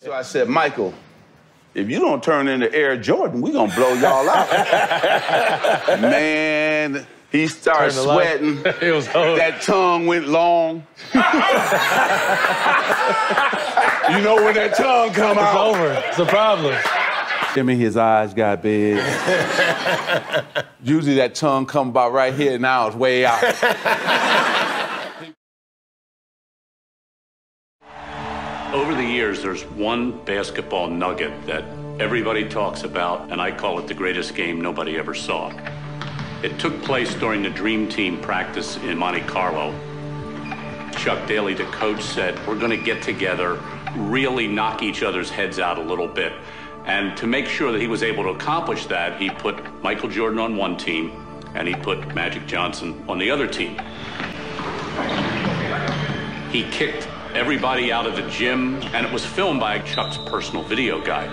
So I said, Michael, if you don't turn into Air Jordan, we're gonna blow y'all out. Man, he started sweating. It was hard. That tongue went long. You know when that tongue come out. It's over. It's a problem. I mean, his eyes got big. Usually that tongue come about right here, now it's way out. Over the years, there's one basketball nugget that everybody talks about, and I call it the greatest game nobody ever saw. It took place during the Dream Team practice in Monte Carlo. Chuck Daly, the coach, said, we're going to get together, really knock each other's heads out a little bit. And to make sure that he was able to accomplish that, he put Michael Jordan on one team, and he put Magic Johnson on the other team. He kicked everybody out of the gym, and it was filmed by Chuck's personal video guy.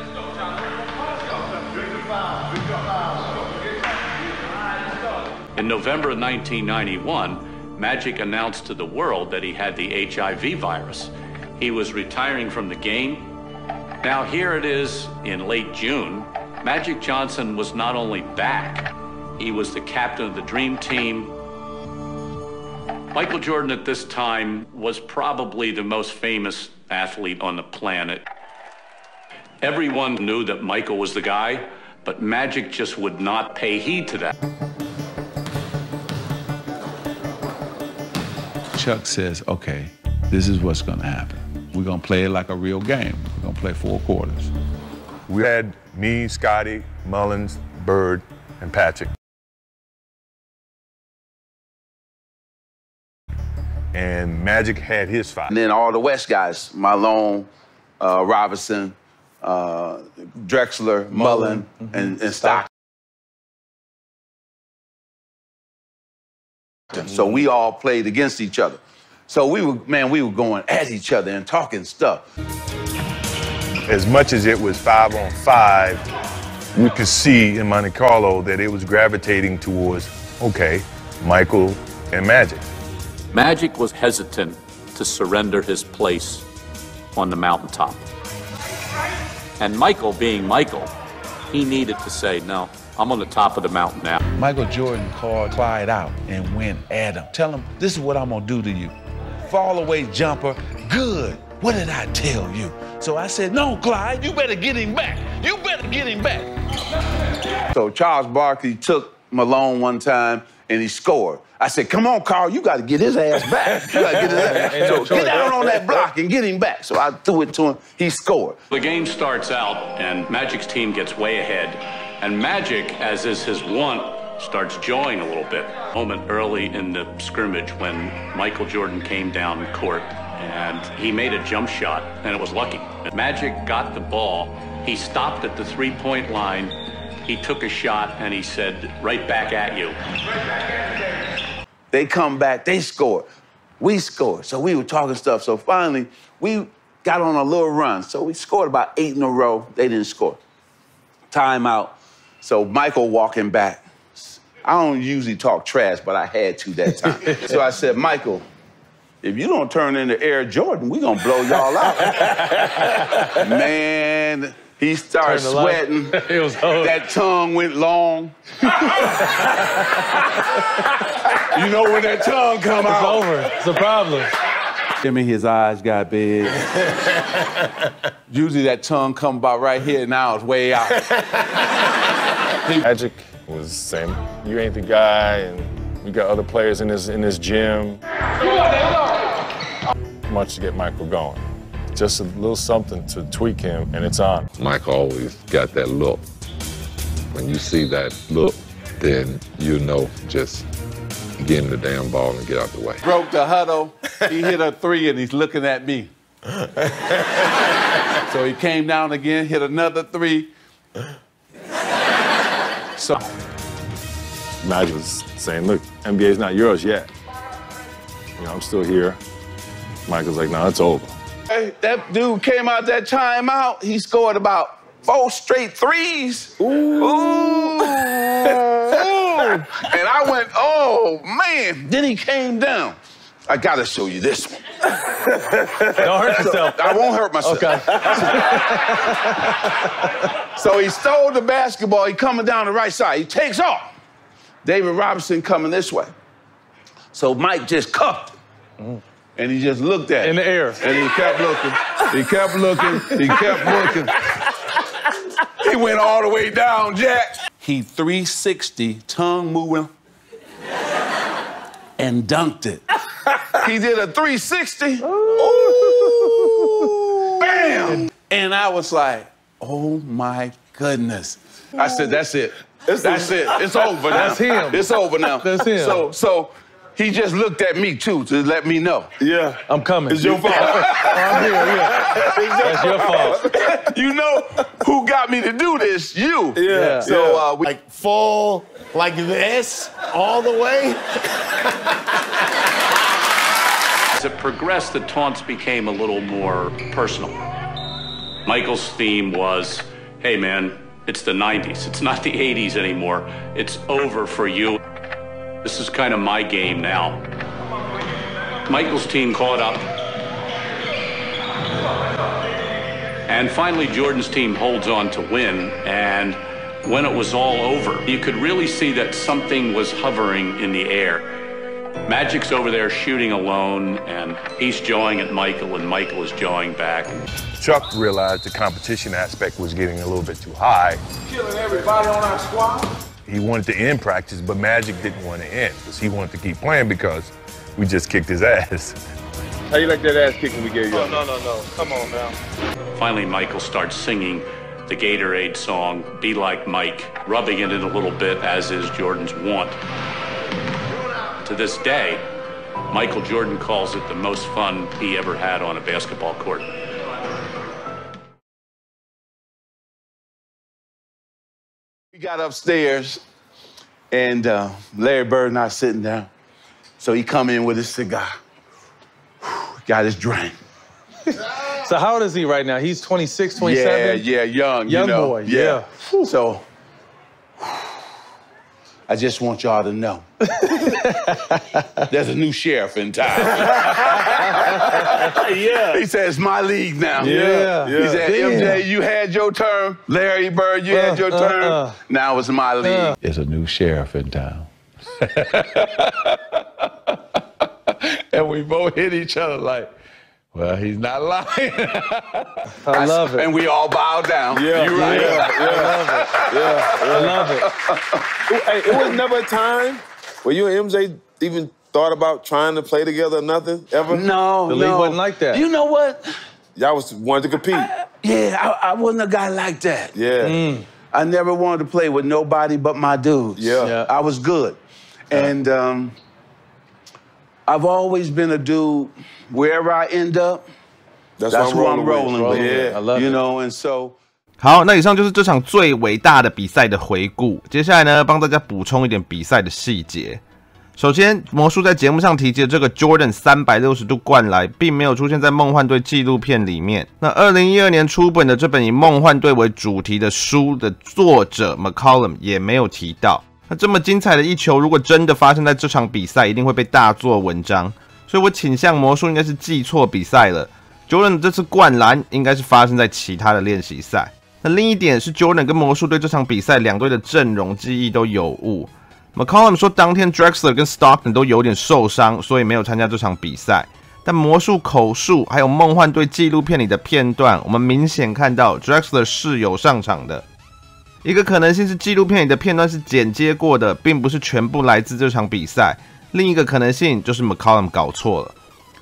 In November of 1991, Magic announced to the world that he had the HIV virus. He was retiring from the game. Now here it is in late June. Magic Johnson was not only back, he was the captain of the Dream Team. Michael Jordan at this time was probably the most famous athlete on the planet. Everyone knew that Michael was the guy, but Magic just would not pay heed to that. Chuck says, okay, this is what's gonna happen. We're gonna play it like a real game. We're gonna play 4 quarters. We had me, Scotty, Mullins, Bird, and Patrick. And Magic had his 5. And then all the West guys, Malone, Robinson, Drexler, Mullen, and Stockton. So we all played against each other. So we were going at each other and talking stuff. As much as it was 5-on-5, you could see in Monte Carlo that it was gravitating towards, okay, Michael and Magic. Magic was hesitant to surrender his place on the mountaintop. And Michael, being Michael, he needed to say, no, I'm on the top of the mountain now. Michael Jordan called Clyde out and went at him. Tell him, this is what I'm gonna do to you. Fall away jumper, good. What did I tell you? So I said, no, Clyde, you better get him back. You better get him back. So Charles Barkley took Malone one time and he scored. I said, come on, Carl, you got to get his ass back. You got to get his ass back. So get down on that block and get him back. So I threw it to him. He scored. The game starts out, and Magic's team gets way ahead. And Magic, as is his wont, starts jawing a little bit. A moment early in the scrimmage when Michael Jordan came down court, and he made a jump shot, and it was lucky. Magic got the ball. He stopped at the three-point line. He took a shot, and he said, right back at you. They come back, they scored. We scored. So we were talking stuff. So finally, we got on a little run. So we scored about 8 in a row. They didn't score. Timeout. So Michael walking back. I don't usually talk trash, but I had to that time. So I said, Michael, if you don't turn into Air Jordan, we're gonna blow y'all out. Man, he started sweating. It was hard. That tongue went long. You know when that tongue come out. It's over. It's a problem. I mean, his eyes got big. Usually that tongue come about right here, now it's way out. Magic was saying, you ain't the guy, and we got other players in this gym. Much to get Michael going. Just a little something to tweak him, and it's on. Mike always got that look. When you see that look, then you know just get him the damn ball and get out the way. Broke the huddle, he hit a 3 and he's looking at me. So he came down again, hit another 3. So Magic was saying, look, NBA's not yours yet. You know, I'm still here. Michael's like, no, it's over. Hey, that dude came out that timeout, he scored about 4 straight 3s. Ooh. Ooh. And I went, oh, man. Then he came down. I gotta show you this one. Don't hurt yourself. I won't hurt myself. Okay. So he stole the basketball. He coming down the right side. He takes off. David Robinson coming this way. So Mike just cuffed it. And he just looked at it. In the air. And he kept looking. He kept looking. He kept looking. He went all the way down, Jack. He 360, tongue moving, and dunked it. He did a 360. Ooh. Bam! And I was like, oh my goodness. I said, that's it. That's it. It's over now. That's him. It's over now. That's him. So he just looked at me too to let me know. Yeah. I'm coming. It's your fault. I'm here, yeah. That's your fault. You know who got me to do this? You. Yeah. So we like full like this all the way. As it progressed, the taunts became a little more personal. Michael's theme was, hey man, it's the 90s. It's not the 80s anymore. It's over for you. This is kind of my game now. Michael's team caught up. And finally, Jordan's team holds on to win. And when it was all over, you could really see that something was hovering in the air. Magic's over there shooting alone, and he's jawing at Michael, and Michael is jawing back. Chuck realized the competition aspect was getting a little bit too high. killing everybody on our squad. He wanted to end practice, but Magic didn't want to end because he wanted to keep playing because we just kicked his ass. How you like that ass kicking we gave you? Oh, no. Come on now. Finally, Michael starts singing the Gatorade song, Be Like Mike, rubbing it in a little bit, as is Jordan's wont. To this day, Michael Jordan calls it the most fun he ever had on a basketball court. We got upstairs, and Larry Bird and I sitting down. So he come in with his cigar. Got his drink. So how old is he right now? He's 26, 27? Yeah, young. Young you know. boy, yeah. So I just want y'all to know. There's a new sheriff in town. Yeah. He said, it's my league now. Yeah. He said, MJ, you had your term. Larry Bird, you had your term. Now it's my league. There's a new sheriff in town. And we both hit each other like, well, he's not lying. I love it. And we all bowed down. Yeah, you're right. I love it. Hey, it was never a time where you and MJ even thought about trying to play together or nothing, ever? No, The league wasn't like that. You know what? Y'all wanted to compete. I wasn't a guy like that. Yeah. I never wanted to play with nobody but my dudes. Yeah. I was good. And I've always been a dude, wherever I end up, that's who I'm rolling with. Yeah, I love it. You know, and so... 好，那以上就是这场最伟大的比赛的回顾。接下来呢，帮大家补充一点比赛的细节。首先，魔术在节目上提及的这个 Jordan 360度灌篮，并没有出现在梦幻队纪录片里面。那2012年出本的这本以梦幻队为主题的书的作者 McCollum 也没有提到。那这么精彩的一球，如果真的发生在这场比赛，一定会被大做文章。所以我倾向魔术应该是记错比赛了。Jordan 这次灌篮应该是发生在其他的练习赛。那另一点是 Jordan 跟魔术队这场比赛两队的阵容记忆都有误。McCollum 说当天 Drexler 跟 Stockton 都有点受伤，所以没有参加这场比赛。但魔术口述还有梦幻队纪录片里的片段，我们明显看到 Drexler 是有上场的。一个可能性是纪录片里的片段是剪接过的，并不是全部来自这场比赛。另一个可能性就是 McCollum 搞错了。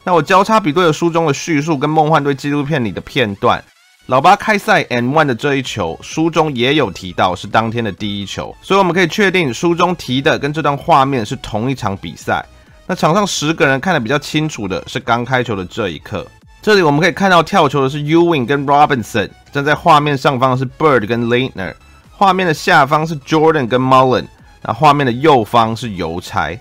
那我交叉比对了书中的叙述跟梦幻队纪录片里的片段。老八开赛 N1 的这一球，书中也有提到是当天的第一球，所以我们可以确定书中提的跟这段画面是同一场比赛。那场上10个人看得比较清楚的是刚开球的这一刻。这里我们可以看到跳球的是 Ewing 跟 Robinson， 站在画面上方的是 Bird 跟 Leitner， 画面的下方是 Jordan 跟 Mullen， 那画面的右方是邮差。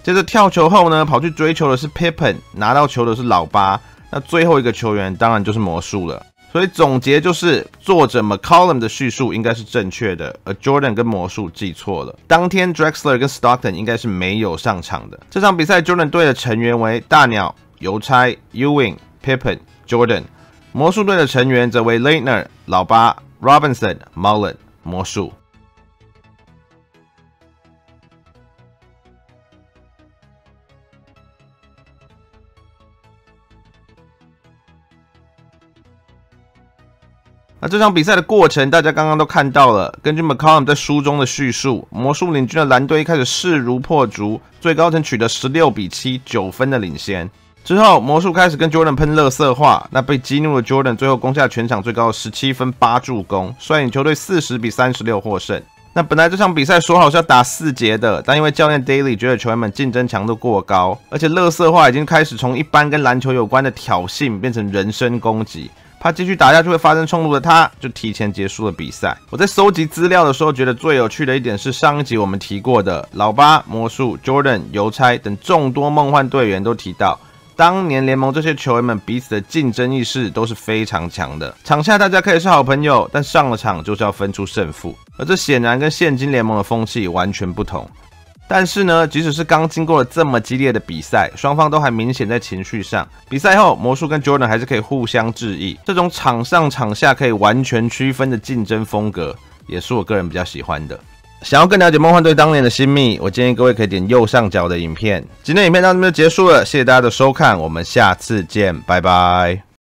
接着跳球后呢，跑去追球的是 Pippen， 拿到球的是老八。那最后一个球员当然就是魔术了。所以总结就是，作者 McCollum 的叙述应该是正确的，而 Jordan 跟魔术记错了。当天 Drexler 跟 Stockton 应该是没有上场的。这场比赛 Jordan 队的成员为大鸟、邮差、Ewing、Pippen、Jordan， 魔术队的成员则为 Leitner、老八、Robinson、Mullen、魔术。那这场比赛的过程，大家刚刚都看到了。根据 McCollum 在书中的叙述，魔术领军的蓝队一开始势如破竹，最高曾取得16-7 9分的领先。之后，魔术开始跟 Jordan 喷垃圾话，那被激怒的 Jordan 最后攻下全场最高的17分8助攻，率领球队40-36获胜。那本来这场比赛说好是要打4节的，但因为教练 Daly 觉得球员们竞争强度过高，而且垃圾话已经开始从一般跟篮球有关的挑衅变成人身攻击。怕继续打下去会发生冲突的他，就提前结束了比赛。我在搜集资料的时候，觉得最有趣的一点是上一集我们提过的老八、魔术、Jordan、邮差等众多梦幻队员都提到，当年联盟这些球员们彼此的竞争意识都是非常强的。场下大家可以是好朋友，但上了场就是要分出胜负，而这显然跟现今联盟的风气完全不同。但是呢，即使是刚经过了这么激烈的比赛，双方都还明显在情绪上。比赛后，魔术跟 Jordan 还是可以互相致意，这种场上场下可以完全区分的竞争风格，也是我个人比较喜欢的。想要更了解梦幻队当年的新秘，我建议各位可以点右上角的影片。今天影片到这边就结束了，谢谢大家的收看，我们下次见，拜拜。